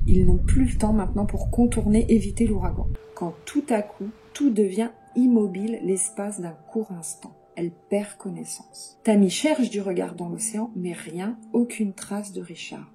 Ils n'ont plus le temps maintenant pour contourner, éviter l'ouragan. Quand tout à coup, tout devient immobile l'espace d'un court instant. Elle perd connaissance. Tammy cherche du regard dans l'océan, mais rien, aucune trace de Richard.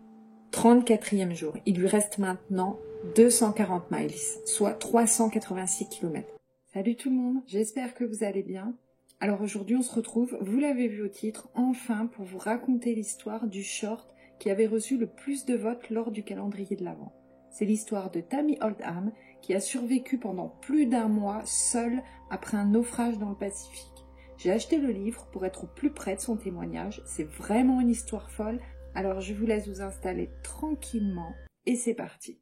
34e jour. Il lui reste maintenant 240 miles, soit 386 km. Salut tout le monde, j'espère que vous allez bien. Alors aujourd'hui on se retrouve, vous l'avez vu au titre, enfin pour vous raconter l'histoire du short qui avait reçu le plus de votes lors du calendrier de l'Avent. C'est l'histoire de Tammy Oldham qui a survécu pendant plus d'1 mois seule après un naufrage dans le Pacifique. J'ai acheté le livre pour être au plus près de son témoignage, c'est vraiment une histoire folle, alors je vous laisse vous installer tranquillement et c'est parti.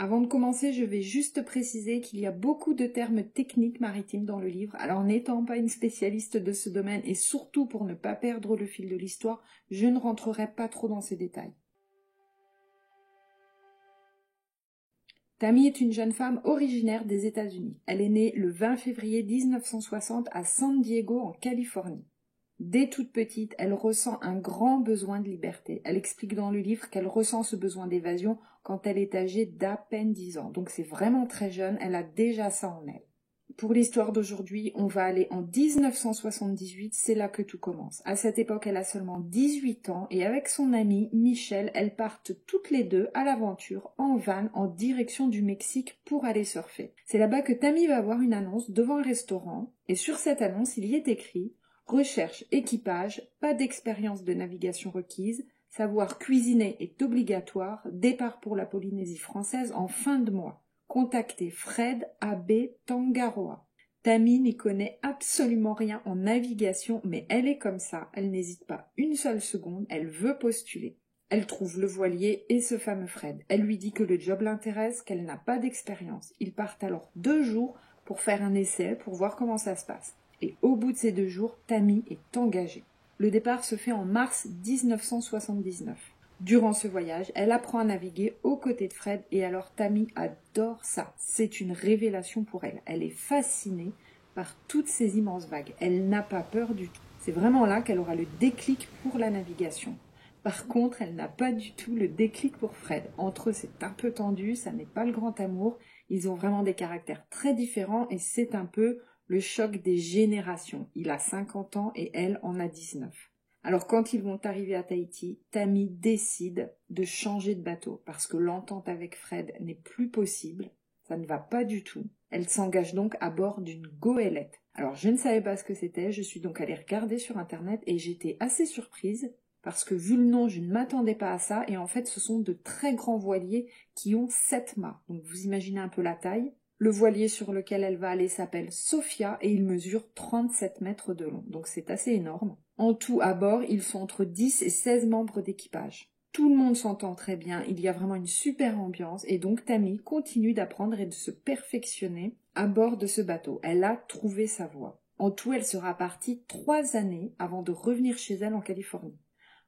Avant de commencer, je vais juste préciser qu'il y a beaucoup de termes techniques maritimes dans le livre, alors n'étant pas une spécialiste de ce domaine et surtout pour ne pas perdre le fil de l'histoire, je ne rentrerai pas trop dans ces détails. Tammy est une jeune femme originaire des États-Unis. Elle est née le 20 février 1960 à San Diego en Californie. Dès toute petite, elle ressent un grand besoin de liberté. Elle explique dans le livre qu'elle ressent ce besoin d'évasion quand elle est âgée d'à peine 10 ans. Donc c'est vraiment très jeune, elle a déjà ça en elle. Pour l'histoire d'aujourd'hui, on va aller en 1978, c'est là que tout commence. À cette époque, elle a seulement 18 ans et avec son amie Michelle, elles partent toutes les deux à l'aventure en van en direction du Mexique pour aller surfer. C'est là-bas que Tammy va voir une annonce devant un restaurant et sur cette annonce, il y est écrit « Recherche équipage, pas d'expérience de navigation requise, savoir cuisiner est obligatoire, départ pour la Polynésie française en fin de mois. » Contactez Fred Abbé Tangaroa. Tammy n'y connaît absolument rien en navigation, mais elle est comme ça, elle n'hésite pas une seule seconde, elle veut postuler. Elle trouve le voilier et ce fameux Fred. Elle lui dit que le job l'intéresse, qu'elle n'a pas d'expérience. Ils partent alors 2 jours pour faire un essai, pour voir comment ça se passe. Et au bout de ces 2 jours, Tammy est engagée. Le départ se fait en mars 1979. Durant ce voyage, elle apprend à naviguer aux côtés de Fred et alors Tammy adore ça. C'est une révélation pour elle. Elle est fascinée par toutes ces immenses vagues. Elle n'a pas peur du tout. C'est vraiment là qu'elle aura le déclic pour la navigation. Par contre, elle n'a pas du tout le déclic pour Fred. Entre eux, c'est un peu tendu, ça n'est pas le grand amour. Ils ont vraiment des caractères très différents et c'est un peu le choc des générations. Il a 50 ans et elle en a 19. Alors quand ils vont arriver à Tahiti, Tammy décide de changer de bateau parce que l'entente avec Fred n'est plus possible, ça ne va pas du tout. Elle s'engage donc à bord d'une goélette. Alors je ne savais pas ce que c'était, je suis donc allée regarder sur internet et j'étais assez surprise parce que vu le nom, je ne m'attendais pas à ça et en fait ce sont de très grands voiliers qui ont 7 mâts. Donc vous imaginez un peu la taille. Le voilier sur lequel elle va aller s'appelle Sophia et il mesure 37 mètres de long, donc c'est assez énorme. En tout, à bord, ils sont entre 10 et 16 membres d'équipage. Tout le monde s'entend très bien, il y a vraiment une super ambiance et donc Tammy continue d'apprendre et de se perfectionner à bord de ce bateau. Elle a trouvé sa voie. En tout, elle sera partie 3 années avant de revenir chez elle en Californie.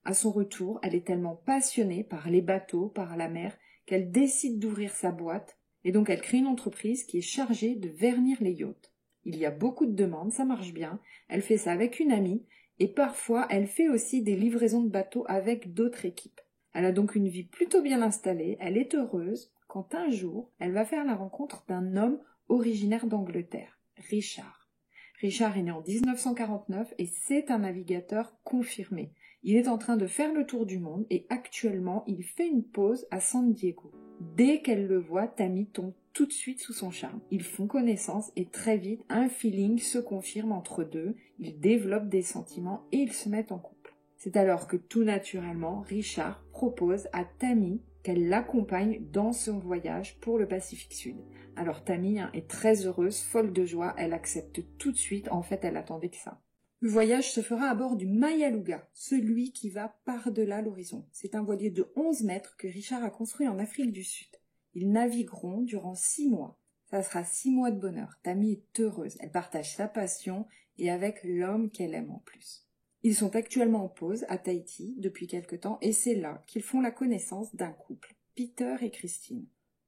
À son retour, elle est tellement passionnée par les bateaux, par la mer, qu'elle décide d'ouvrir sa boîte et donc elle crée une entreprise qui est chargée de vernir les yachts. Il y a beaucoup de demandes, ça marche bien, elle fait ça avec une amie et parfois elle fait aussi des livraisons de bateaux avec d'autres équipes. Elle a donc une vie plutôt bien installée, elle est heureuse quand un jour elle va faire la rencontre d'un homme originaire d'Angleterre, Richard. Richard est né en 1949 et c'est un navigateur confirmé. Il est en train de faire le tour du monde et actuellement il fait une pause à San Diego. Dès qu'elle le voit, Tammy tombe tout de suite sous son charme. Ils font connaissance et très vite, un feeling se confirme entre deux. Ils développent des sentiments et ils se mettent en couple. C'est alors que tout naturellement, Richard propose à Tammy qu'elle l'accompagne dans son voyage pour le Pacifique Sud. Alors Tammy est très heureuse, folle de joie, elle accepte tout de suite, en fait elle attendait que ça. Le voyage se fera à bord du Meyaluga, celui qui va par-delà l'horizon. C'est un voilier de 11 mètres que Richard a construit en Afrique du Sud. Ils navigueront durant 6 mois. Ça sera 6 mois de bonheur. Tammy est heureuse. Elle partage sa passion et avec l'homme qu'elle aime en plus. Ils sont actuellement en pause à Tahiti depuis quelque temps et c'est là qu'ils font la connaissance d'un couple, Peter et Christine.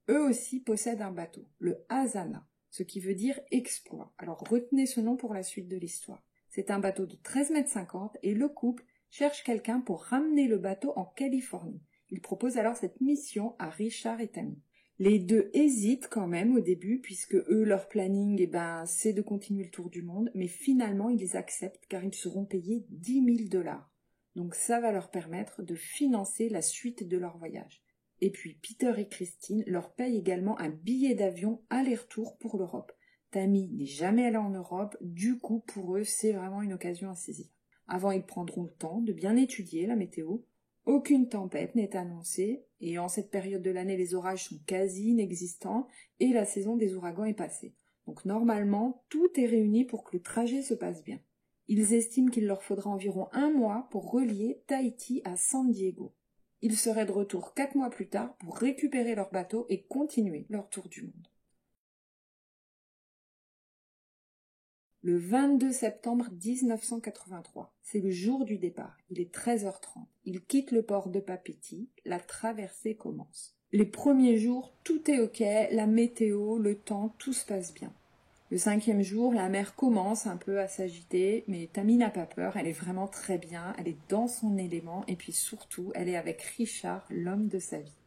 Eux aussi possèdent un bateau, le Hazana, ce qui veut dire exploit. Alors retenez ce nom pour la suite de l'histoire. C'est un bateau de 13,50 m et le couple cherche quelqu'un pour ramener le bateau en Californie. Il propose alors cette mission à Richard et Tammy. Les deux hésitent quand même au début puisque eux, leur planning, c'est de continuer le tour du monde, mais finalement ils acceptent car ils seront payés 10 000 $. Donc ça va leur permettre de financer la suite de leur voyage. Et puis Peter et Christine leur payent également un billet d'avion aller-retour pour l'Europe. Tammy n'est jamais allée en Europe, du coup pour eux c'est vraiment une occasion à saisir. Avant ils prendront le temps de bien étudier la météo. Aucune tempête n'est annoncée et en cette période de l'année les orages sont quasi inexistants et la saison des ouragans est passée. Donc normalement tout est réuni pour que le trajet se passe bien. Ils estiment qu'il leur faudra environ 1 mois pour relier Tahiti à San Diego. Ils seraient de retour 4 mois plus tard pour récupérer leur bateau et continuer leur tour du monde. Le 22 septembre 1983, c'est le jour du départ, il est 13h30. Ils quittent le port de Papeete, la traversée commence. Les premiers jours, tout est ok, la météo, le temps, tout se passe bien. Le 5e jour, la mer commence un peu à s'agiter, mais Tammy n'a pas peur, elle est vraiment très bien, elle est dans son élément, et puis surtout, elle est avec Richard, l'homme de sa vie.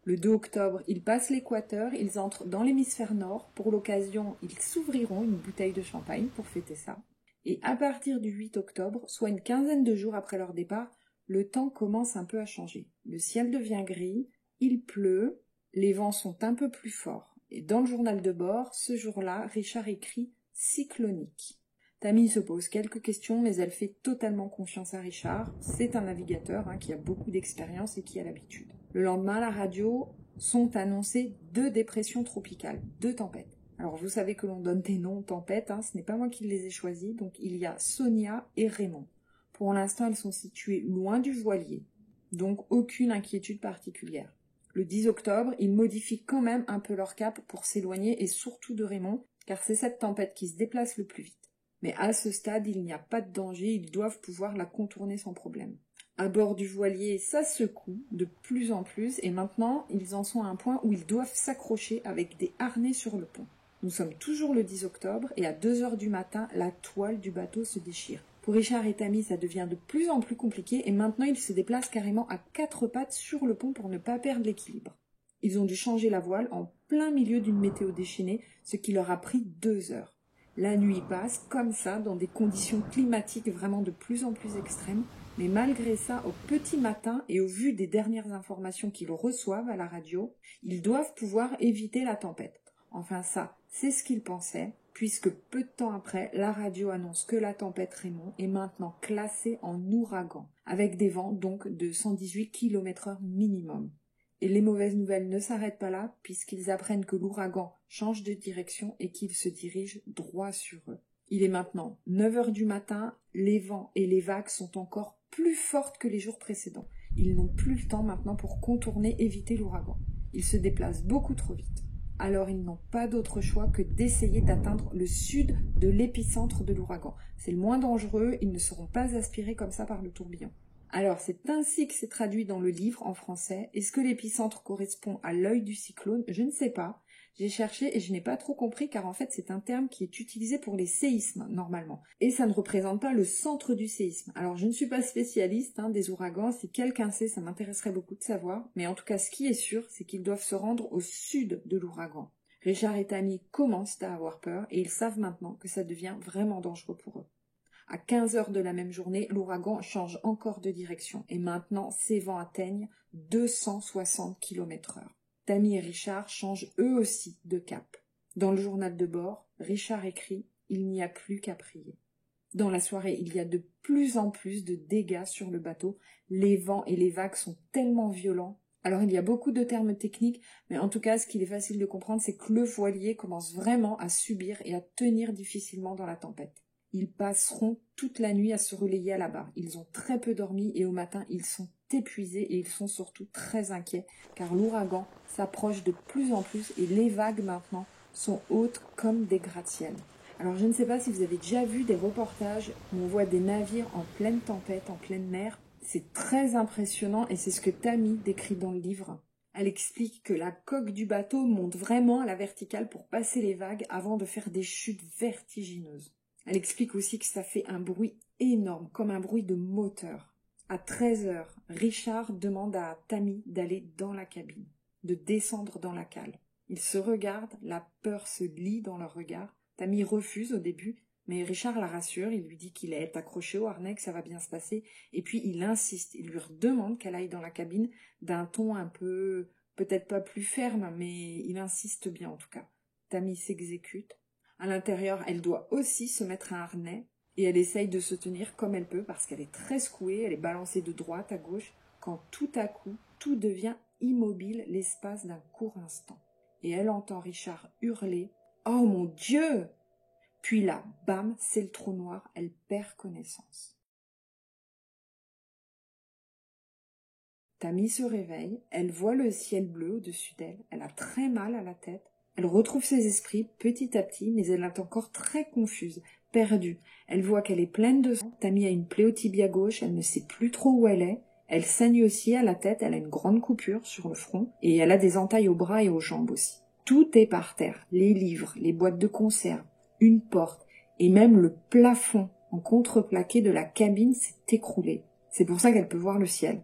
Le 2 octobre, ils passent l'équateur, ils entrent dans l'hémisphère nord. Pour l'occasion, ils s'ouvriront une bouteille de champagne pour fêter ça. Et à partir du 8 octobre, soit une quinzaine de jours après leur départ, le temps commence un peu à changer. Le ciel devient gris, il pleut, les vents sont un peu plus forts. Et dans le journal de bord, ce jour-là, Richard écrit « cyclonique ». Tammy se pose quelques questions, mais elle fait totalement confiance à Richard. C'est un navigateur qui a beaucoup d'expérience et qui a l'habitude. Le lendemain, à la radio, sont annoncées 2 dépressions tropicales, 2 tempêtes. Alors vous savez que l'on donne des noms aux tempêtes, ce n'est pas moi qui les ai choisis, donc il y a Sonia et Raymond. Pour l'instant, elles sont situées loin du voilier, donc aucune inquiétude particulière. Le 10 octobre, ils modifient quand même un peu leur cap pour s'éloigner et surtout de Raymond, car c'est cette tempête qui se déplace le plus vite. Mais à ce stade, il n'y a pas de danger, ils doivent pouvoir la contourner sans problème. À bord du voilier, ça secoue de plus en plus et maintenant, ils en sont à un point où ils doivent s'accrocher avec des harnais sur le pont. Nous sommes toujours le 10 octobre et à 2h du matin, la toile du bateau se déchire. Pour Richard et Tammy, ça devient de plus en plus compliqué et maintenant ils se déplacent carrément à 4 pattes sur le pont pour ne pas perdre l'équilibre. Ils ont dû changer la voile en plein milieu d'une météo déchaînée, ce qui leur a pris 2 heures. La nuit passe comme ça, dans des conditions climatiques vraiment de plus en plus extrêmes, mais malgré ça, au petit matin et au vu des dernières informations qu'ils reçoivent à la radio, ils doivent pouvoir éviter la tempête. Enfin ça, c'est ce qu'ils pensaient, puisque peu de temps après, la radio annonce que la tempête Raymond est maintenant classée en ouragan, avec des vents donc de 118 km/h minimum. Et les mauvaises nouvelles ne s'arrêtent pas là, puisqu'ils apprennent que l'ouragan change de direction et qu'il se dirige droit sur eux. Il est maintenant 9h du matin, les vents et les vagues sont encore plus fortes que les jours précédents. Ils n'ont plus le temps maintenant pour contourner, éviter l'ouragan. Ils se déplacent beaucoup trop vite. Alors ils n'ont pas d'autre choix que d'essayer d'atteindre le sud de l'épicentre de l'ouragan. C'est le moins dangereux, ils ne seront pas aspirés comme ça par le tourbillon. Alors, c'est ainsi que c'est traduit dans le livre en français. Est-ce que l'épicentre correspond à l'œil du cyclone? Je ne sais pas. J'ai cherché et je n'ai pas trop compris car en fait c'est un terme qui est utilisé pour les séismes normalement. Et ça ne représente pas le centre du séisme. Alors je ne suis pas spécialiste des ouragans, si quelqu'un sait ça m'intéresserait beaucoup de savoir. Mais en tout cas ce qui est sûr c'est qu'ils doivent se rendre au sud de l'ouragan. Richard et Tammy commencent à avoir peur et ils savent maintenant que ça devient vraiment dangereux pour eux. À 15h de la même journée, l'ouragan change encore de direction et maintenant ses vents atteignent 260 km/h. Tammy et Richard changent eux aussi de cap. Dans le journal de bord, Richard écrit « Il n'y a plus qu'à prier ». Dans la soirée, il y a de plus en plus de dégâts sur le bateau. Les vents et les vagues sont tellement violents. Alors il y a beaucoup de termes techniques, mais en tout cas, ce qu'il est facile de comprendre, c'est que le voilier commence vraiment à subir et à tenir difficilement dans la tempête. Ils passeront toute la nuit à se relayer à la barre. Ils ont très peu dormi et au matin, ils sont épuisés et ils sont surtout très inquiets car l'ouragan s'approche de plus en plus et les vagues maintenant sont hautes comme des gratte-ciel. Alors je ne sais pas si vous avez déjà vu des reportages où on voit des navires en pleine tempête, en pleine mer. C'est très impressionnant et c'est ce que Tammy décrit dans le livre. Elle explique que la coque du bateau monte vraiment à la verticale pour passer les vagues avant de faire des chutes vertigineuses. Elle explique aussi que ça fait un bruit énorme, comme un bruit de moteur. À 13 heures, Richard demande à Tammy d'aller dans la cabine, de descendre dans la cale. Ils se regardent, la peur se lit dans leur regard. Tammy refuse au début, mais Richard la rassure, il lui dit qu'il est accroché au harnais, que ça va bien se passer, et puis il insiste, il lui redemande qu'elle aille dans la cabine d'un ton un peu, peut-être pas plus ferme, mais il insiste bien en tout cas. Tammy s'exécute. À l'intérieur, elle doit aussi se mettre un harnais, et elle essaye de se tenir comme elle peut, parce qu'elle est très secouée, elle est balancée de droite à gauche, quand tout à coup, tout devient immobile l'espace d'un court instant. Et elle entend Richard hurler « Oh mon Dieu !» Puis là, bam, c'est le trou noir, elle perd connaissance. Tammy se réveille, elle voit le ciel bleu au-dessus d'elle, elle a très mal à la tête, elle retrouve ses esprits petit à petit, mais elle est encore très confuse, perdue. Elle voit qu'elle est pleine de sang, Tammy a une plaie au tibia gauche, elle ne sait plus trop où elle saigne aussi à la tête, elle a une grande coupure sur le front, et elle a des entailles aux bras et aux jambes aussi. Tout est par terre, les livres, les boîtes de conserve, une porte, et même le plafond en contreplaqué de la cabine s'est écroulé. C'est pour ça qu'elle peut voir le ciel.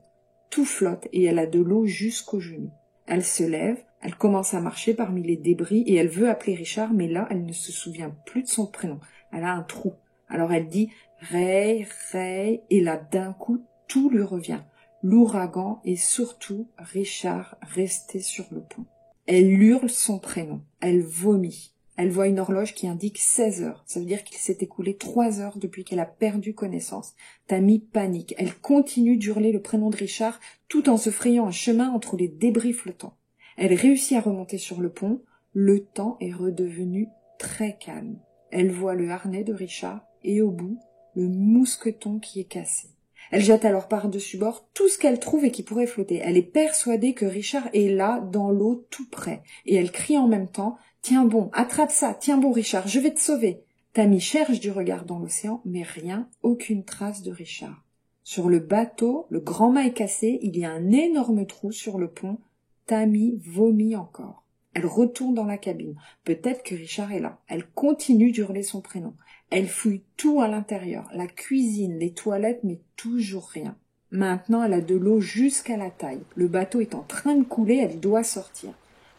Tout flotte et elle a de l'eau jusqu'aux genoux. Elle se lève, elle commence à marcher parmi les débris et elle veut appeler Richard, mais là, elle ne se souvient plus de son prénom. Elle a un trou. Alors elle dit « Ray, Ray » et là, d'un coup, tout lui revient. L'ouragan et surtout Richard resté sur le pont. Elle hurle son prénom. Elle vomit. Elle voit une horloge qui indique 16 heures. Ça veut dire qu'il s'est écoulé 3 heures depuis qu'elle a perdu connaissance. Tammy panique. Elle continue d'hurler le prénom de Richard tout en se frayant un chemin entre les débris flottants. Elle réussit à remonter sur le pont. Le temps est redevenu très calme. Elle voit le harnais de Richard et au bout, le mousqueton qui est cassé. Elle jette alors par-dessus bord tout ce qu'elle trouve et qui pourrait flotter. Elle est persuadée que Richard est là, dans l'eau, tout près. Et elle crie en même temps « Tiens bon, attrape ça, tiens bon Richard, je vais te sauver !» Tammy cherche du regard dans l'océan, mais rien, aucune trace de Richard. Sur le bateau, le grand mât est cassé, il y a un énorme trou sur le pont. Tammy vomit encore. Elle retourne dans la cabine. Peut-être que Richard est là. Elle continue d'hurler son prénom. Elle fouille tout à l'intérieur, la cuisine, les toilettes, mais toujours rien. Maintenant, elle a de l'eau jusqu'à la taille. Le bateau est en train de couler, elle doit sortir.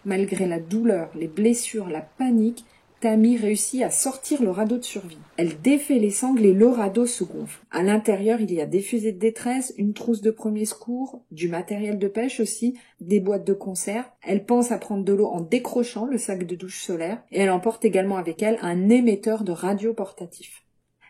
Malgré la douleur, les blessures, la panique, Tammy réussit à sortir le radeau de survie. Elle défait les sangles et le radeau se gonfle. À l'intérieur, il y a des fusées de détresse, une trousse de premier secours, du matériel de pêche aussi, des boîtes de conserve. Elle pense à prendre de l'eau en décrochant le sac de douche solaire et elle emporte également avec elle un émetteur de radio portatif.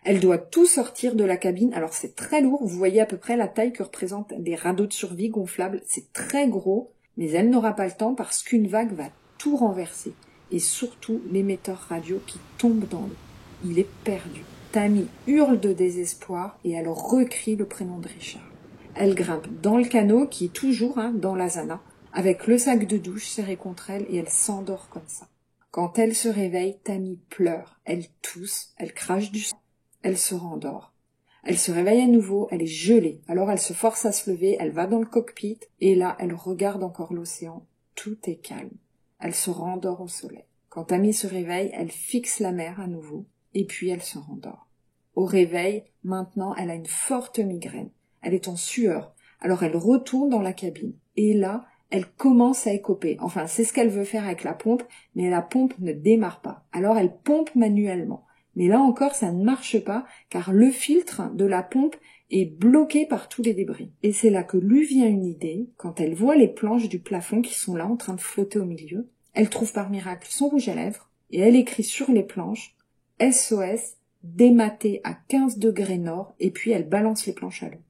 Elle doit tout sortir de la cabine, alors c'est très lourd, vous voyez à peu près la taille que représentent des radeaux de survie gonflables, c'est très gros, mais elle n'aura pas le temps parce qu'une vague va tout renverser. Et surtout l'émetteur radio qui tombe dans l'eau. Il est perdu. Tammy hurle de désespoir et elle recrie le prénom de Richard. Elle grimpe dans le canot qui est toujours dans l'Azana, avec le sac de douche serré contre elle et elle s'endort comme ça. Quand elle se réveille, Tammy pleure, elle tousse, elle crache du sang, elle se rendort. Elle se réveille à nouveau, elle est gelée, alors elle se force à se lever, elle va dans le cockpit et là elle regarde encore l'océan, tout est calme. Elle se rendort au soleil. Quand Tammy se réveille, elle fixe la mer à nouveau, et puis elle se rendort. Au réveil, maintenant, elle a une forte migraine. Elle est en sueur, alors elle retourne dans la cabine. Et là, elle commence à écoper. Enfin, c'est ce qu'elle veut faire avec la pompe, mais la pompe ne démarre pas. Alors elle pompe manuellement. Mais là encore, ça ne marche pas, car le filtre de la pompe est bloqué par tous les débris. Et c'est là que lui vient une idée, quand elle voit les planches du plafond qui sont là en train de flotter au milieu. Elle trouve par miracle son rouge à lèvres et elle écrit sur les planches « SOS, dématé à 15 degrés nord » et puis elle balance les planches à l'eau.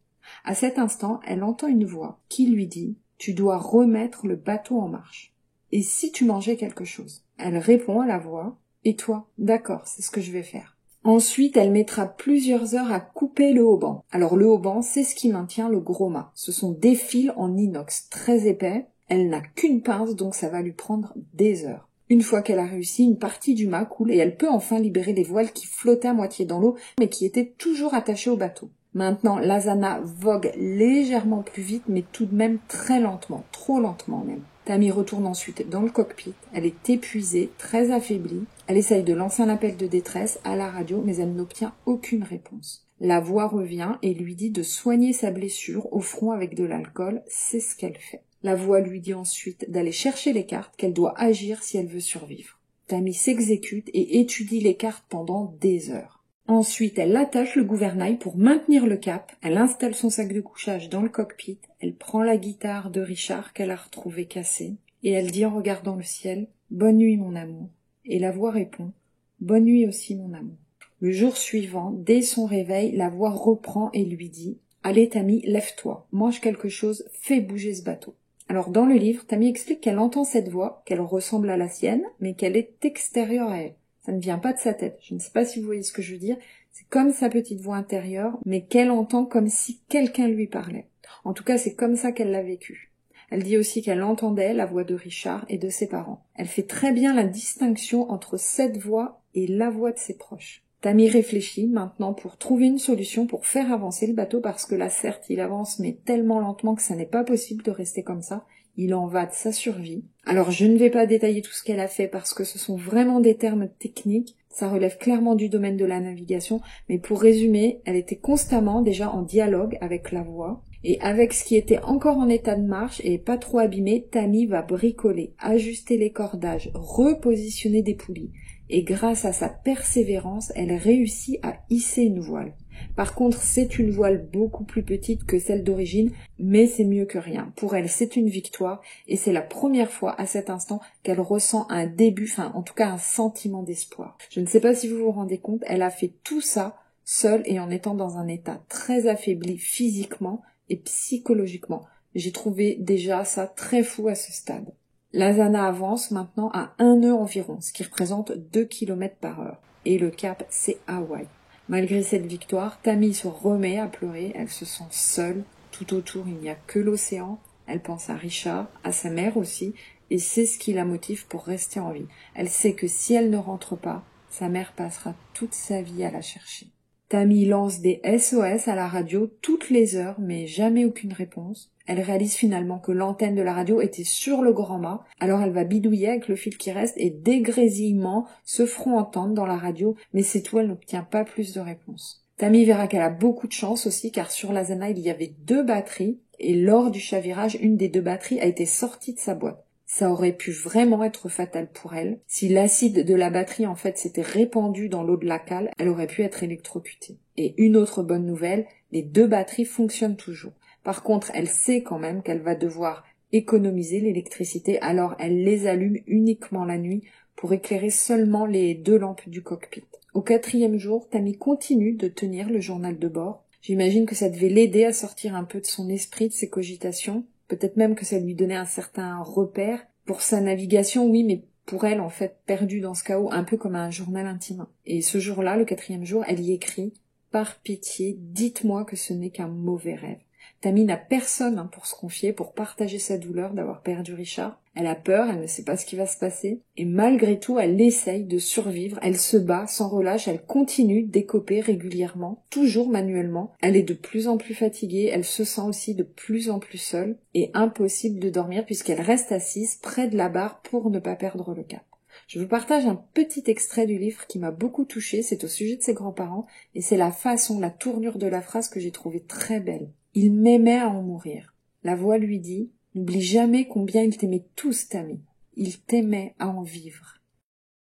À cet instant, elle entend une voix qui lui dit « Tu dois remettre le bateau en marche. Et si tu mangeais quelque chose ?» Elle répond à la voix « Et toi ? D'accord, c'est ce que je vais faire. » Ensuite, elle mettra plusieurs heures à couper le haubans. Alors le haubans, c'est ce qui maintient le gros mât. Ce sont des fils en inox très épais. Elle n'a qu'une pince, donc ça va lui prendre des heures. Une fois qu'elle a réussi, une partie du mât coule et elle peut enfin libérer les voiles qui flottaient à moitié dans l'eau, mais qui étaient toujours attachées au bateau. Maintenant, l'Azana vogue légèrement plus vite, mais tout de même très lentement, trop lentement même. Tammy retourne ensuite dans le cockpit. Elle est épuisée, très affaiblie. Elle essaye de lancer un appel de détresse à la radio, mais elle n'obtient aucune réponse. La voix revient et lui dit de soigner sa blessure au front avec de l'alcool. C'est ce qu'elle fait. La voix lui dit ensuite d'aller chercher les cartes, qu'elle doit agir si elle veut survivre. Tammy s'exécute et étudie les cartes pendant des heures. Ensuite, elle attache le gouvernail pour maintenir le cap, elle installe son sac de couchage dans le cockpit, elle prend la guitare de Richard qu'elle a retrouvée cassée, et elle dit en regardant le ciel « Bonne nuit mon amour ». Et la voix répond « Bonne nuit aussi mon amour ». Le jour suivant, dès son réveil, la voix reprend et lui dit « Allez Tammy, lève-toi, mange quelque chose, fais bouger ce bateau ». Alors dans le livre, Tammy explique qu'elle entend cette voix, qu'elle ressemble à la sienne, mais qu'elle est extérieure à elle. Ça ne vient pas de sa tête. Je ne sais pas si vous voyez ce que je veux dire. C'est comme sa petite voix intérieure, mais qu'elle entend comme si quelqu'un lui parlait. En tout cas, c'est comme ça qu'elle l'a vécu. Elle dit aussi qu'elle entendait la voix de Richard et de ses parents. Elle fait très bien la distinction entre cette voix et la voix de ses proches. Tammy réfléchit maintenant pour trouver une solution pour faire avancer le bateau parce que là, certes, il avance, mais tellement lentement que ça n'est pas possible de rester comme ça. Il en va de sa survie. Alors je ne vais pas détailler tout ce qu'elle a fait parce que ce sont vraiment des termes techniques, ça relève clairement du domaine de la navigation, mais pour résumer, elle était constamment déjà en dialogue avec la voix, et avec ce qui était encore en état de marche et pas trop abîmé, Tammy va bricoler, ajuster les cordages, repositionner des poulies, et grâce à sa persévérance, elle réussit à hisser une voile. Par contre, c'est une voile beaucoup plus petite que celle d'origine, mais c'est mieux que rien. Pour elle, c'est une victoire, et c'est la première fois à cet instant qu'elle ressent un début, en tout cas un sentiment d'espoir. Je ne sais pas si vous vous rendez compte, elle a fait tout ça seule et en étant dans un état très affaibli physiquement et psychologiquement. J'ai trouvé déjà ça très fou à ce stade. La Zana avance maintenant à 1 nœud environ, ce qui représente 2 km par heure. Et le cap, c'est Hawaï. Malgré cette victoire, Tammy se remet à pleurer, elle se sent seule. Tout autour, il n'y a que l'océan. Elle pense à Richard, à sa mère aussi, et c'est ce qui la motive pour rester en vie. Elle sait que si elle ne rentre pas, sa mère passera toute sa vie à la chercher. Tammy lance des SOS à la radio toutes les heures, mais jamais aucune réponse. Elle réalise finalement que l'antenne de la radio était sur le grand mât, alors elle va bidouiller avec le fil qui reste et des grésillements se feront entendre dans la radio, mais c'est tout, elle n'obtient pas plus de réponse. Tammy verra qu'elle a beaucoup de chance aussi, car sur la Zana il y avait 2 batteries, et lors du chavirage, une des 2 batteries a été sortie de sa boîte. Ça aurait pu vraiment être fatal pour elle. Si l'acide de la batterie en fait s'était répandu dans l'eau de la cale, elle aurait pu être électrocutée. Et une autre bonne nouvelle, les 2 batteries fonctionnent toujours. Par contre, elle sait quand même qu'elle va devoir économiser l'électricité, alors elle les allume uniquement la nuit pour éclairer seulement les 2 lampes du cockpit. Au 4e jour, Tammy continue de tenir le journal de bord. J'imagine que ça devait l'aider à sortir un peu de son esprit, de ses cogitations. Peut-être même que ça lui donnait un certain repère. Pour sa navigation, oui, mais pour elle, en fait, perdue dans ce chaos, un peu comme un journal intime. Et ce jour-là, le 4e jour, elle y écrit « Par pitié, dites-moi que ce n'est qu'un mauvais rêve ». Tammy n'a personne pour se confier, pour partager sa douleur d'avoir perdu Richard. Elle a peur, elle ne sait pas ce qui va se passer. Et malgré tout, elle essaye de survivre. Elle se bat sans relâche, elle continue d'écoper régulièrement, toujours manuellement. Elle est de plus en plus fatiguée, elle se sent aussi de plus en plus seule. Et impossible de dormir puisqu'elle reste assise près de la barre pour ne pas perdre le cap. Je vous partage un petit extrait du livre qui m'a beaucoup touchée, c'est au sujet de ses grands-parents, et c'est la façon, la tournure de la phrase que j'ai trouvée très belle. Il m'aimait à en mourir. La voix lui dit « N'oublie jamais combien il t'aimait tous, Tammy. Il t'aimait à en vivre. »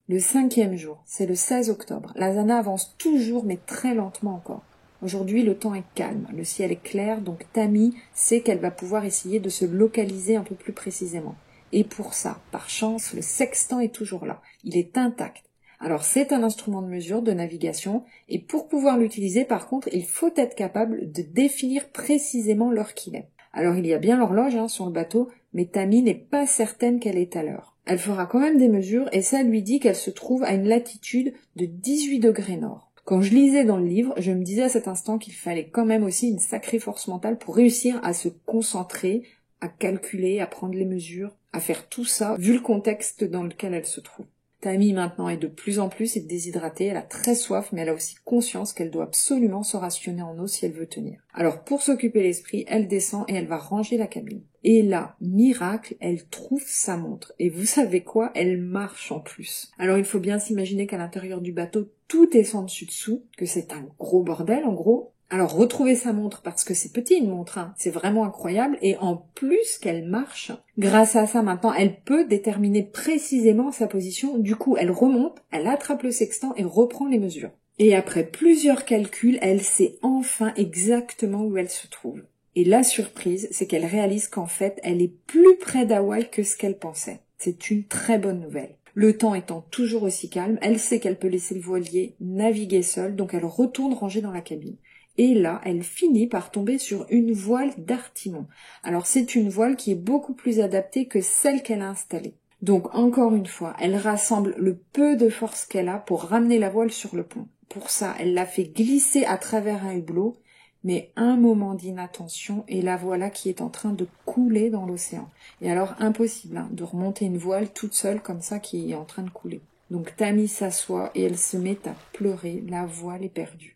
Le 5e jour, c'est le 16 octobre. La Zana avance toujours, mais très lentement encore. Aujourd'hui, le temps est calme, le ciel est clair, donc Tammy sait qu'elle va pouvoir essayer de se localiser un peu plus précisément. Et pour ça, par chance, le sextant est toujours là. Il est intact. Alors c'est un instrument de mesure, de navigation, et pour pouvoir l'utiliser, par contre, il faut être capable de définir précisément l'heure qu'il est. Alors il y a bien l'horloge sur le bateau, mais Tammy n'est pas certaine qu'elle est à l'heure. Elle fera quand même des mesures, et ça lui dit qu'elle se trouve à une latitude de 18 degrés nord. Quand je lisais dans le livre, je me disais à cet instant qu'il fallait quand même aussi une sacrée force mentale pour réussir à se concentrer, à calculer, à prendre les mesures, à faire tout ça, vu le contexte dans lequel elle se trouve. Tammy maintenant est de plus en plus déshydratée, elle a très soif, mais elle a aussi conscience qu'elle doit absolument se rationner en eau si elle veut tenir. Alors pour s'occuper l'esprit, elle descend et elle va ranger la cabine. Et là, miracle, elle trouve sa montre. Et vous savez quoi? Elle marche en plus. Alors il faut bien s'imaginer qu'à l'intérieur du bateau, tout est sans dessus-dessous, que c'est un gros bordel en gros. Alors retrouver sa montre, parce que c'est petit une montre, hein, c'est vraiment incroyable, et en plus qu'elle marche, grâce à ça maintenant elle peut déterminer précisément sa position, du coup elle remonte, elle attrape le sextant et reprend les mesures. Et après plusieurs calculs, elle sait enfin exactement où elle se trouve. Et la surprise, c'est qu'elle réalise qu'en fait elle est plus près d'Hawaï que ce qu'elle pensait. C'est une très bonne nouvelle. Le temps étant toujours aussi calme, elle sait qu'elle peut laisser le voilier naviguer seule, donc elle retourne ranger dans la cabine. Et là, elle finit par tomber sur une voile d'Artimon. Alors c'est une voile qui est beaucoup plus adaptée que celle qu'elle a installée. Donc encore une fois, elle rassemble le peu de force qu'elle a pour ramener la voile sur le pont. Pour ça, elle la fait glisser à travers un hublot, mais un moment d'inattention et la voilà qui est en train de couler dans l'océan. Et alors impossible de remonter une voile toute seule comme ça qui est en train de couler. Donc Tammy s'assoit et elle se met à pleurer, la voile est perdue.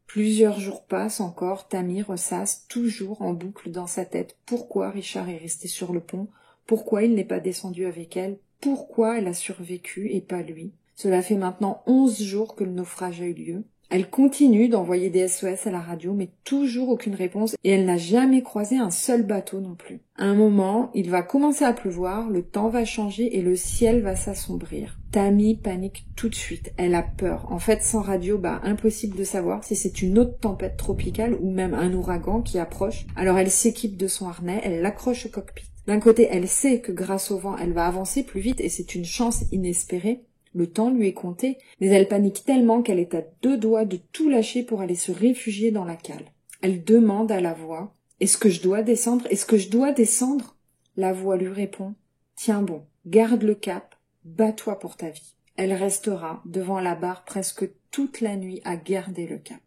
Plusieurs jours passent encore, Tammy ressasse toujours en boucle dans sa tête pourquoi Richard est resté sur le pont, pourquoi il n'est pas descendu avec elle, pourquoi elle a survécu et pas lui. Cela fait maintenant 11 jours que le naufrage a eu lieu. Elle continue d'envoyer des SOS à la radio, mais toujours aucune réponse, et elle n'a jamais croisé un seul bateau non plus. À un moment, il va commencer à pleuvoir, le temps va changer et le ciel va s'assombrir. Tammy panique tout de suite, elle a peur. En fait, sans radio, impossible de savoir si c'est une autre tempête tropicale ou même un ouragan qui approche. Alors elle s'équipe de son harnais, elle l'accroche au cockpit. D'un côté, elle sait que grâce au vent, elle va avancer plus vite et c'est une chance inespérée. Le temps lui est compté, mais elle panique tellement qu'elle est à 2 doigts de tout lâcher pour aller se réfugier dans la cale. Elle demande à la voix « Est-ce que je dois descendre? Est-ce que je dois descendre ?» La voix lui répond « Tiens bon, garde le cap, bats-toi pour ta vie. » Elle restera devant la barre presque toute la nuit à garder le cap.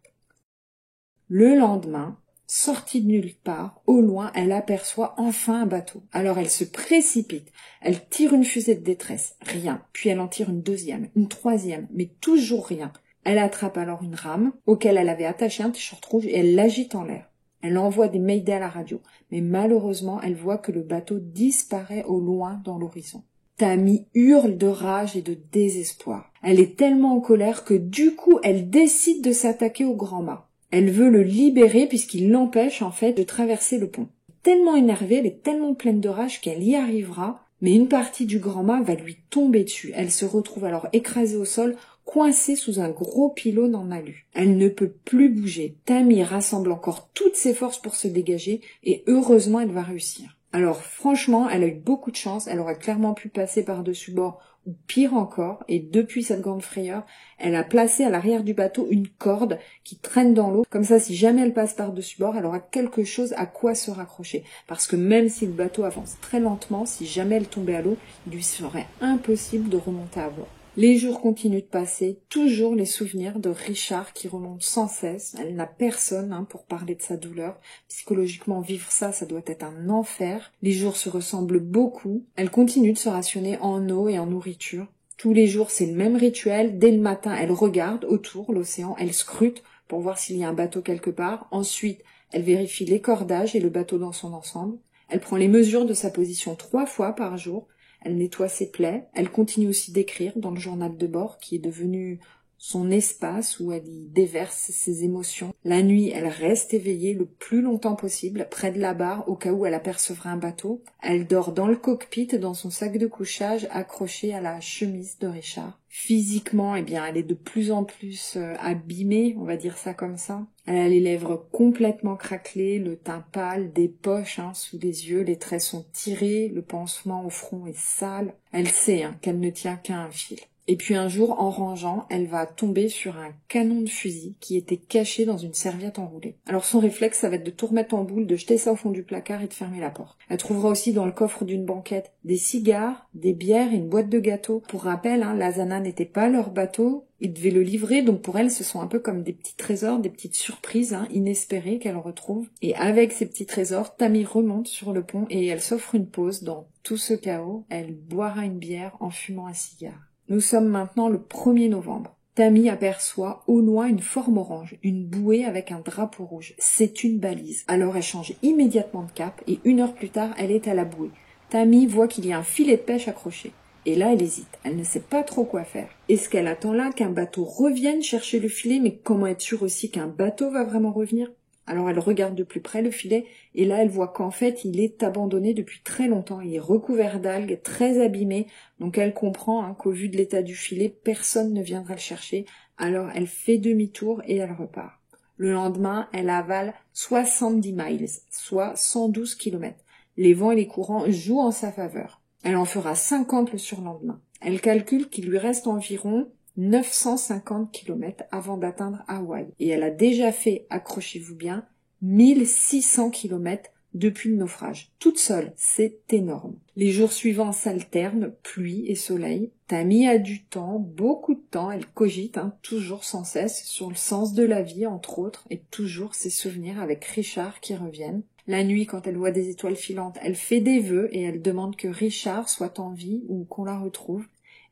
Le lendemain, sortie de nulle part, au loin, elle aperçoit enfin un bateau. Alors elle se précipite, elle tire une fusée de détresse, rien, puis elle en tire une deuxième, une troisième, mais toujours rien. Elle attrape alors une rame, auquel elle avait attaché un t-shirt rouge et elle l'agite en l'air. Elle envoie des mayday à la radio, mais malheureusement, elle voit que le bateau disparaît au loin dans l'horizon. Tammy hurle de rage et de désespoir. Elle est tellement en colère que du coup, elle décide de s'attaquer au grand mât. Elle veut le libérer puisqu'il l'empêche en fait de traverser le pont. Tellement énervée, elle est tellement pleine de rage qu'elle y arrivera, mais une partie du grand mât va lui tomber dessus. Elle se retrouve alors écrasée au sol, coincée sous un gros pylône en alu. Elle ne peut plus bouger. Tammy rassemble encore toutes ses forces pour se dégager et heureusement elle va réussir. Alors franchement, elle a eu beaucoup de chance, elle aurait clairement pu passer par-dessus bord ou pire encore, et depuis cette grande frayeur, elle a placé à l'arrière du bateau une corde qui traîne dans l'eau, comme ça si jamais elle passe par-dessus bord, elle aura quelque chose à quoi se raccrocher. Parce que même si le bateau avance très lentement, si jamais elle tombait à l'eau, il lui serait impossible de remonter à bord. Les jours continuent de passer, toujours les souvenirs de Richard qui remontent sans cesse. Elle n'a personne pour parler de sa douleur. Psychologiquement, vivre ça doit être un enfer. Les jours se ressemblent beaucoup. Elle continue de se rationner en eau et en nourriture. Tous les jours, c'est le même rituel. Dès le matin, elle regarde autour l'océan, elle scrute pour voir s'il y a un bateau quelque part. Ensuite, elle vérifie les cordages et le bateau dans son ensemble. Elle prend les mesures de sa position 3 fois par jour. Elle nettoie ses plaies, elle continue aussi d'écrire dans le journal de bord qui est devenu son espace où elle y déverse ses émotions. La nuit, elle reste éveillée le plus longtemps possible près de la barre au cas où elle apercevrait un bateau. Elle dort dans le cockpit dans son sac de couchage accroché à la chemise de Richard. Physiquement, elle est de plus en plus abîmée, on va dire ça comme ça. Elle a les lèvres complètement craquelées, le teint pâle, des poches sous les yeux, les traits sont tirés, le pansement au front est sale. Elle sait qu'elle ne tient qu'à un fil. Et puis un jour, en rangeant, elle va tomber sur un canon de fusil qui était caché dans une serviette enroulée. Alors son réflexe, ça va être de tout remettre en boule, de jeter ça au fond du placard et de fermer la porte. Elle trouvera aussi dans le coffre d'une banquette des cigares, des bières et une boîte de gâteaux. Pour rappel, l'Azana n'était pas leur bateau, ils devaient le livrer, donc pour elle, ce sont un peu comme des petits trésors, des petites surprises inespérées qu'elle retrouve. Et avec ces petits trésors, Tammy remonte sur le pont et elle s'offre une pause dans tout ce chaos. Elle boira une bière en fumant un cigare. Nous sommes maintenant le 1er novembre. Tammy aperçoit au loin une forme orange, une bouée avec un drapeau rouge. C'est une balise. Alors elle change immédiatement de cap et 1 heure plus tard, elle est à la bouée. Tammy voit qu'il y a un filet de pêche accroché. Et là, elle hésite. Elle ne sait pas trop quoi faire. Est-ce qu'elle attend là qu'un bateau revienne chercher le filet? Mais comment être sûre aussi qu'un bateau va vraiment revenir? Alors elle regarde de plus près le filet et là elle voit qu'en fait il est abandonné depuis très longtemps. Il est recouvert d'algues, très abîmé, donc elle comprend qu'au vu de l'état du filet, personne ne viendra le chercher. Alors elle fait demi-tour et elle repart. Le lendemain, elle avale 70 miles, soit 112 km. Les vents et les courants jouent en sa faveur. Elle en fera 50 le surlendemain. Elle calcule qu'il lui reste environ 950 km avant d'atteindre Hawaï. Et elle a déjà fait, accrochez-vous bien, 1600 km depuis le naufrage. Toute seule, c'est énorme. Les jours suivants s'alternent, pluie et soleil. Tammy a du temps, beaucoup de temps, elle cogite, toujours sans cesse, sur le sens de la vie, entre autres, et toujours ses souvenirs avec Richard qui reviennent. La nuit, quand elle voit des étoiles filantes, elle fait des vœux et elle demande que Richard soit en vie ou qu'on la retrouve.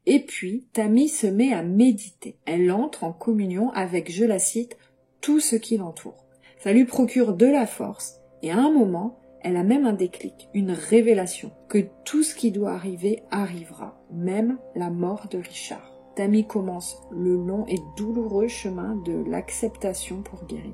Et puis, Tammy se met à méditer. Elle entre en communion avec, je la cite, tout ce qui l'entoure. Ça lui procure de la force, et à un moment, elle a même un déclic, une révélation, que tout ce qui doit arriver arrivera, même la mort de Richard. Tammy commence le long et douloureux chemin de l'acceptation pour guérir.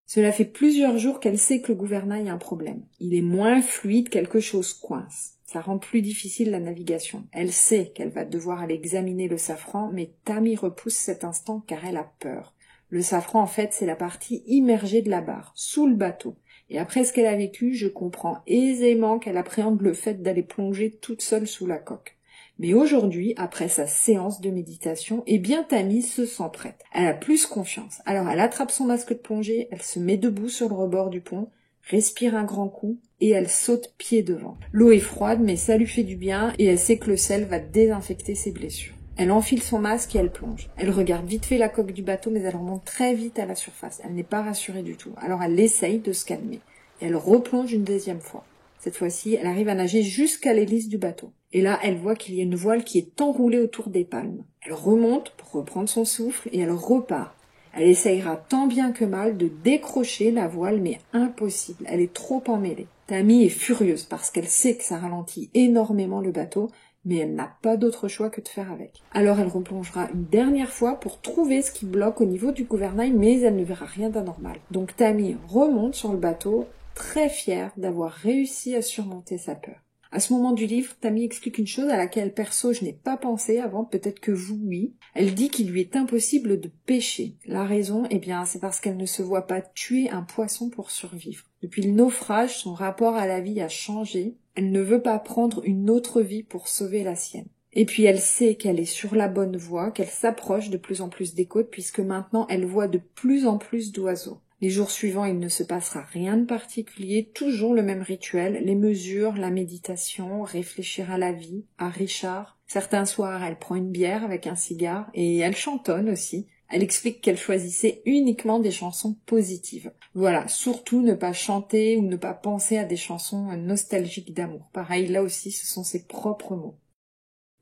Cela fait plusieurs jours qu'elle sait que le gouvernail a un problème. Il est moins fluide, quelque chose coince. Ça rend plus difficile la navigation. Elle sait qu'elle va devoir aller examiner le safran, mais Tammy repousse cet instant car elle a peur. Le safran, en fait, c'est la partie immergée de la barre, sous le bateau. Et après ce qu'elle a vécu, je comprends aisément qu'elle appréhende le fait d'aller plonger toute seule sous la coque. Mais aujourd'hui, après sa séance de méditation, Tammy se sent prête. Elle a plus confiance. Alors elle attrape son masque de plongée, elle se met debout sur le rebord du pont, respire un grand coup et elle saute pied devant. L'eau est froide, mais ça lui fait du bien et elle sait que le sel va désinfecter ses blessures. Elle enfile son masque et elle plonge. Elle regarde vite fait la coque du bateau, mais elle remonte très vite à la surface. Elle n'est pas rassurée du tout. Alors elle essaye de se calmer. Et elle replonge une deuxième fois. Cette fois-ci, elle arrive à nager jusqu'à l'hélice du bateau. Et là, elle voit qu'il y a une voile qui est enroulée autour des palmes. Elle remonte pour reprendre son souffle et elle repart. Elle essayera tant bien que mal de décrocher la voile, mais impossible. Elle est trop emmêlée. Tammy est furieuse parce qu'elle sait que ça ralentit énormément le bateau, mais elle n'a pas d'autre choix que de faire avec. Alors elle replongera une dernière fois pour trouver ce qui bloque au niveau du gouvernail, mais elle ne verra rien d'anormal. Donc Tammy remonte sur le bateau, très fière d'avoir réussi à surmonter sa peur. À ce moment du livre, Tammy explique une chose à laquelle perso je n'ai pas pensé avant, peut-être que vous oui. Elle dit qu'il lui est impossible de pêcher. La raison, c'est parce qu'elle ne se voit pas tuer un poisson pour survivre. Depuis le naufrage, son rapport à la vie a changé. Elle ne veut pas prendre une autre vie pour sauver la sienne. Et puis elle sait qu'elle est sur la bonne voie, qu'elle s'approche de plus en plus des côtes puisque maintenant elle voit de plus en plus d'oiseaux. Les jours suivants, il ne se passera rien de particulier, toujours le même rituel, les mesures, la méditation, réfléchir à la vie, à Richard. Certains soirs, elle prend une bière avec un cigare et elle chantonne aussi. Elle explique qu'elle choisissait uniquement des chansons positives. Voilà, surtout ne pas chanter ou ne pas penser à des chansons nostalgiques d'amour. Pareil, là aussi, ce sont ses propres mots.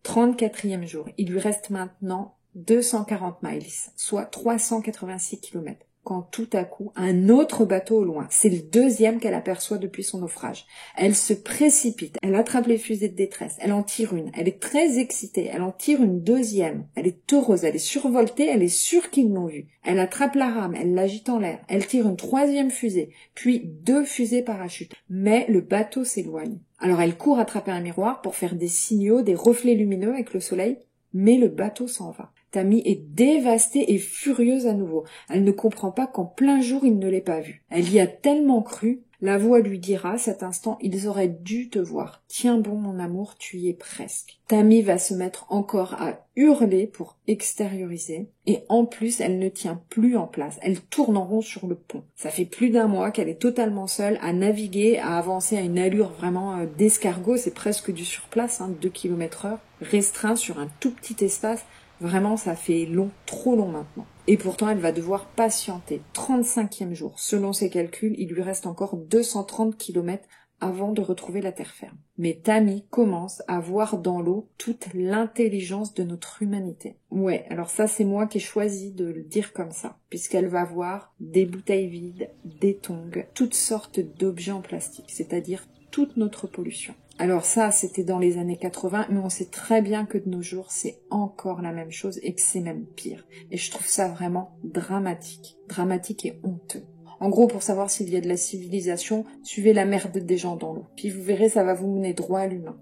34e jour, il lui reste maintenant 240 miles, soit 386 km. Quand tout à coup, un autre bateau au loin. C'est le deuxième qu'elle aperçoit depuis son naufrage. Elle se précipite, elle attrape les fusées de détresse, elle en tire une, elle est très excitée, elle en tire une deuxième. Elle est heureuse, elle est survoltée, elle est sûre qu'ils l'ont vue. Elle attrape la rame, elle l'agite en l'air, elle tire une troisième fusée, puis 2 fusées parachutes. Mais le bateau s'éloigne. Alors elle court attraper un miroir pour faire des signaux, des reflets lumineux avec le soleil, mais le bateau s'en va. Tammy est dévastée et furieuse à nouveau. Elle ne comprend pas qu'en plein jour il ne l'ait pas vue. Elle y a tellement cru. La voix lui dira, cet instant, ils auraient dû te voir. Tiens bon mon amour, tu y es presque. Tammy va se mettre encore à hurler pour extérioriser. Et en plus, elle ne tient plus en place. Elle tourne en rond sur le pont. Ça fait plus d'1 mois qu'elle est totalement seule à naviguer, à avancer à une allure vraiment d'escargot. C'est presque du surplace, 2 km/h, restreint sur un tout petit espace. Vraiment, ça fait long, trop long maintenant. Et pourtant, elle va devoir patienter. 35e jour. Selon ses calculs, il lui reste encore 230 km avant de retrouver la terre ferme. Mais Tammy commence à voir dans l'eau toute l'intelligence de notre humanité. Ouais, alors ça c'est moi qui ai choisi de le dire comme ça, puisqu'elle va voir des bouteilles vides, des tongs, toutes sortes d'objets en plastique, c'est-à-dire toute notre pollution. Alors ça, c'était dans les années 80, mais on sait très bien que de nos jours, c'est encore la même chose et que c'est même pire. Et je trouve ça vraiment dramatique et honteux. En gros, pour savoir s'il y a de la civilisation, suivez la merde des gens dans l'eau. Puis vous verrez, ça va vous mener droit à l'humain.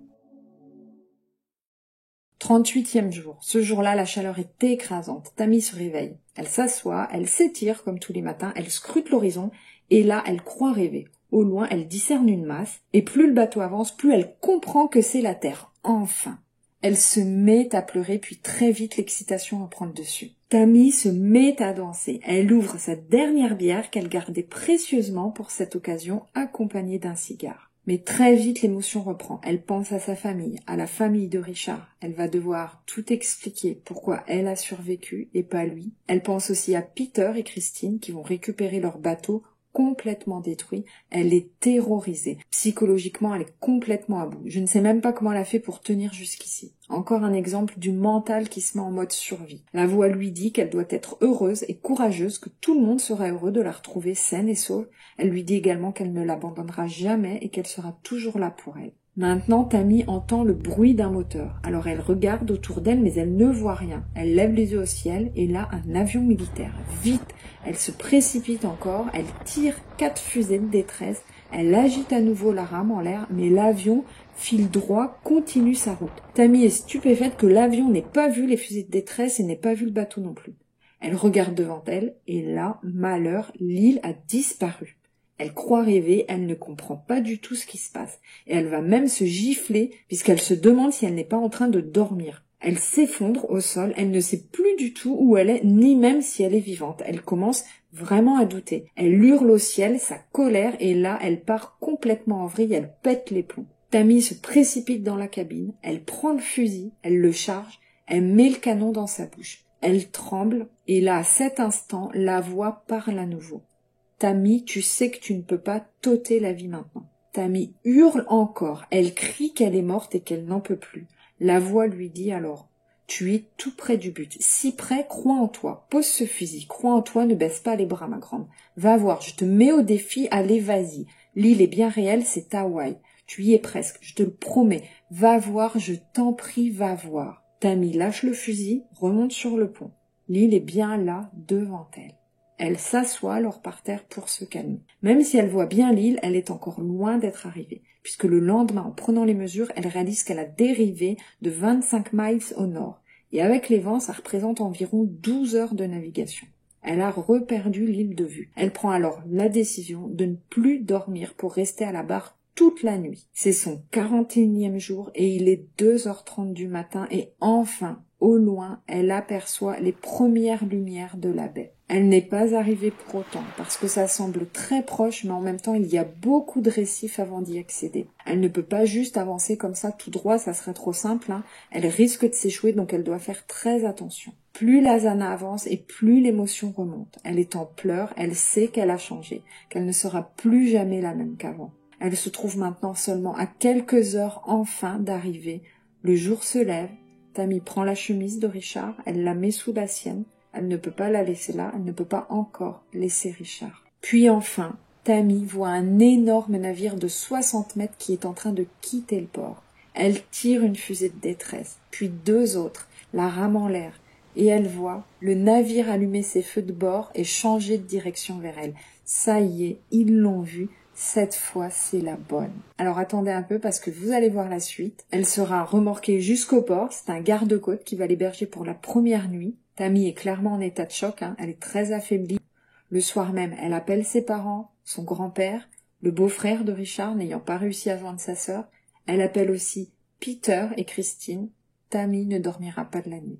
38e jour. Ce jour-là, la chaleur est écrasante. Tammy se réveille. Elle s'assoit, elle s'étire comme tous les matins, elle scrute l'horizon, et là, elle croit rêver. Au loin, elle discerne une masse, et plus le bateau avance, plus elle comprend que c'est la Terre. Enfin. Elle se met à pleurer, puis très vite l'excitation en prend le dessus. Tammy se met à danser. Elle ouvre sa dernière bière qu'elle gardait précieusement pour cette occasion, accompagnée d'un cigare. Mais très vite l'émotion reprend. Elle pense à sa famille, à la famille de Richard. Elle va devoir tout expliquer pourquoi elle a survécu et pas lui. Elle pense aussi à Peter et Christine qui vont récupérer leur bateau complètement détruit. Elle est terrorisée. Psychologiquement, elle est complètement à bout. Je ne sais même pas comment elle a fait pour tenir jusqu'ici. Encore un exemple du mental qui se met en mode survie. La voix lui dit qu'elle doit être heureuse et courageuse, que tout le monde sera heureux de la retrouver saine et sauve. Elle lui dit également qu'elle ne l'abandonnera jamais et qu'elle sera toujours là pour elle. Maintenant, Tammy entend le bruit d'un moteur. Alors elle regarde autour d'elle, mais elle ne voit rien. Elle lève les yeux au ciel et là, un avion militaire. Vite, elle se précipite encore, elle tire 4 fusées de détresse, elle agite à nouveau la rame en l'air, mais l'avion file droit, continue sa route. Tammy est stupéfaite que l'avion n'ait pas vu les fusées de détresse et n'ait pas vu le bateau non plus. Elle regarde devant elle et là, malheur, l'île a disparu. Elle croit rêver, elle ne comprend pas du tout ce qui se passe. Et elle va même se gifler puisqu'elle se demande si elle n'est pas en train de dormir. Elle s'effondre au sol, elle ne sait plus du tout où elle est, ni même si elle est vivante. Elle commence vraiment à douter. Elle hurle au ciel, sa colère, et là, elle part complètement en vrille, elle pète les plombs. Tammy se précipite dans la cabine, elle prend le fusil, elle le charge, elle met le canon dans sa bouche. Elle tremble, et là, à cet instant, la voix parle à nouveau. Tammy, tu sais que tu ne peux pas t'ôter la vie maintenant. Tammy hurle encore. Elle crie qu'elle est morte et qu'elle n'en peut plus. La voix lui dit alors, tu es tout près du but. Si près, crois en toi. Pose ce fusil. Crois en toi, ne baisse pas les bras, ma grande. Va voir, je te mets au défi, allez, vas-y. L'île est bien réelle, c'est Hawaï. Tu y es presque, je te le promets. Va voir, je t'en prie, va voir. Tammy lâche le fusil, remonte sur le pont. L'île est bien là, devant elle. Elle s'assoit alors par terre pour se calmer. Même si elle voit bien l'île, elle est encore loin d'être arrivée, puisque le lendemain, en prenant les mesures, elle réalise qu'elle a dérivé de 25 miles au nord. Et avec les vents, ça représente environ 12 heures de navigation. Elle a reperdu l'île de vue. Elle prend alors la décision de ne plus dormir pour rester à la barre toute la nuit. C'est son 41e jour et il est 2h30 du matin et enfin, au loin, elle aperçoit les premières lumières de la baie. Elle n'est pas arrivée pour autant, parce que ça semble très proche, mais en même temps, il y a beaucoup de récifs avant d'y accéder. Elle ne peut pas juste avancer comme ça tout droit, ça serait trop simple, hein. Elle risque de s'échouer, donc elle doit faire très attention. Plus la Zana avance et plus l'émotion remonte. Elle est en pleurs, elle sait qu'elle a changé, qu'elle ne sera plus jamais la même qu'avant. Elle se trouve maintenant seulement à quelques heures enfin d'arriver. Le jour se lève, Tammy prend la chemise de Richard, elle la met sous la sienne. Elle ne peut pas la laisser là, elle ne peut pas encore laisser Richard. Puis enfin, Tammy voit un énorme navire de 60 mètres qui est en train de quitter le port. Elle tire une fusée de détresse, puis 2 autres, la rame en l'air, et elle voit le navire allumer ses feux de bord et changer de direction vers elle. Ça y est, ils l'ont vue. Cette fois, c'est la bonne. Alors attendez un peu parce que vous allez voir la suite. Elle sera remorquée jusqu'au port. C'est un garde-côte qui va l'héberger pour la première nuit. Tammy est clairement en état de choc, hein. Elle est très affaiblie. Le soir même, elle appelle ses parents, son grand-père, le beau-frère de Richard n'ayant pas réussi à joindre sa sœur. Elle appelle aussi Peter et Christine. Tammy ne dormira pas de la nuit.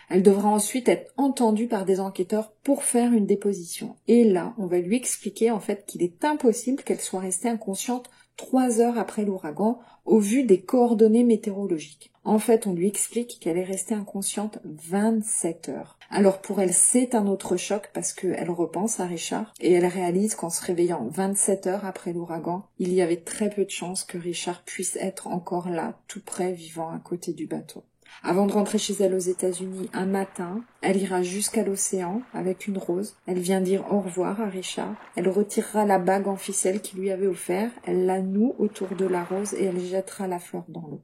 Elle devra ensuite être entendue par des enquêteurs pour faire une déposition. Et là, on va lui expliquer en fait qu'il est impossible qu'elle soit restée inconsciente 3 heures après l'ouragan au vu des coordonnées météorologiques. En fait, on lui explique qu'elle est restée inconsciente 27 heures. Alors pour elle, c'est un autre choc parce qu'elle repense à Richard et elle réalise qu'en se réveillant 27 heures après l'ouragan, il y avait très peu de chances que Richard puisse être encore là, tout près, vivant à côté du bateau. Avant de rentrer chez elle aux États-Unis un matin, elle ira jusqu'à l'océan avec une rose. Elle vient dire au revoir à Richard. Elle retirera la bague en ficelle qu'il lui avait offert. Elle la noue autour de la rose et elle jettera la fleur dans l'eau.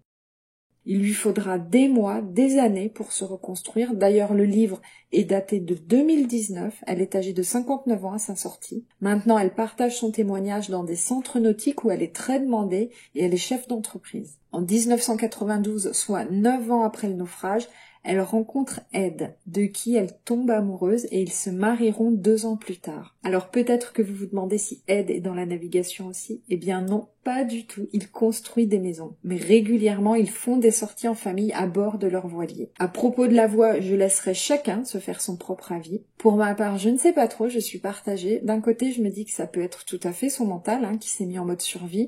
Il lui faudra des mois, des années pour se reconstruire. D'ailleurs, le livre est daté de 2019. Elle est âgée de 59 ans à sa sortie. Maintenant, elle partage son témoignage dans des centres nautiques où elle est très demandée et elle est chef d'entreprise. En 1992, soit 9 ans après le naufrage, elle rencontre Ed, de qui elle tombe amoureuse et ils se marieront 2 ans plus tard. Alors peut-être que vous vous demandez si Ed est dans la navigation aussi. Eh bien non, pas du tout. Il construit des maisons. Mais régulièrement, ils font des sorties en famille à bord de leur voilier. À propos de la voix, je laisserai chacun se faire son propre avis. Pour ma part, je ne sais pas trop, je suis partagée. D'un côté, je me dis que ça peut être tout à fait son mental, qui s'est mis en mode survie.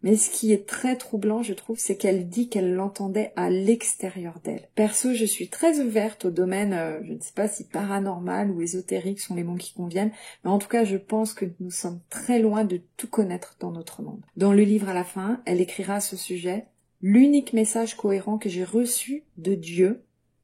Mais ce qui est très troublant, je trouve, c'est qu'elle dit qu'elle l'entendait à l'extérieur d'elle. Perso, je suis très ouverte au domaine, je ne sais pas si paranormal ou ésotérique sont les mots qui conviennent, mais en tout cas, je pense que nous sommes très loin de tout connaître dans notre monde. Dans le livre à la fin, elle écrira à ce sujet « L'unique message cohérent que j'ai reçu de Dieu,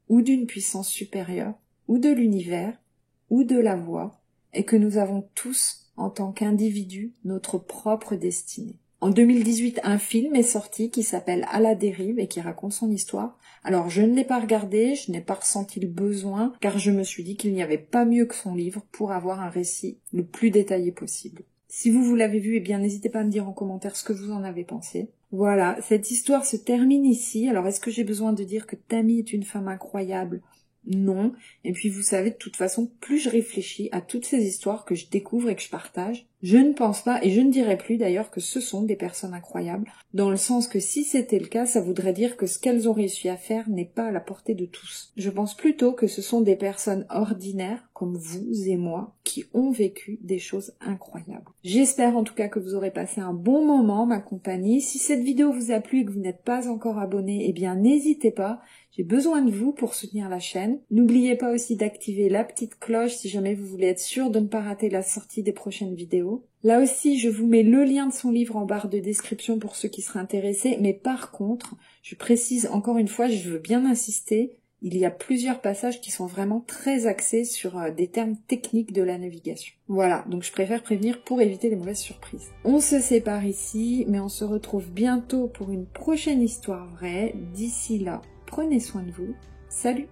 ou d'une puissance supérieure, ou de l'univers, ou de la voix, est que nous avons tous, en tant qu'individus, notre propre destinée. » En 2018, un film est sorti qui s'appelle « À la dérive » et qui raconte son histoire. Alors, je ne l'ai pas regardé, je n'ai pas ressenti le besoin, car je me suis dit qu'il n'y avait pas mieux que son livre pour avoir un récit le plus détaillé possible. Si vous l'avez vu, eh bien, n'hésitez pas à me dire en commentaire ce que vous en avez pensé. Voilà, cette histoire se termine ici. Alors, est-ce que j'ai besoin de dire que Tammy est une femme incroyable ? Non. Et puis vous savez, de toute façon, plus je réfléchis à toutes ces histoires que je découvre et que je partage, je ne pense pas, et je ne dirais plus d'ailleurs que ce sont des personnes incroyables, dans le sens que si c'était le cas, ça voudrait dire que ce qu'elles ont réussi à faire n'est pas à la portée de tous. Je pense plutôt que ce sont des personnes ordinaires, comme vous et moi, qui ont vécu des choses incroyables. J'espère en tout cas que vous aurez passé un bon moment, ma compagnie. Si cette vidéo vous a plu et que vous n'êtes pas encore abonné, eh bien n'hésitez pas. J'ai besoin de vous pour soutenir la chaîne. N'oubliez pas aussi d'activer la petite cloche si jamais vous voulez être sûr de ne pas rater la sortie des prochaines vidéos. Là aussi, je vous mets le lien de son livre en barre de description pour ceux qui seraient intéressés. Mais par contre, je précise encore une fois, je veux bien insister, il y a plusieurs passages qui sont vraiment très axés sur des termes techniques de la navigation. Voilà, donc je préfère prévenir pour éviter les mauvaises surprises. On se sépare ici, mais on se retrouve bientôt pour une prochaine histoire vraie. D'ici là, prenez soin de vous. Salut!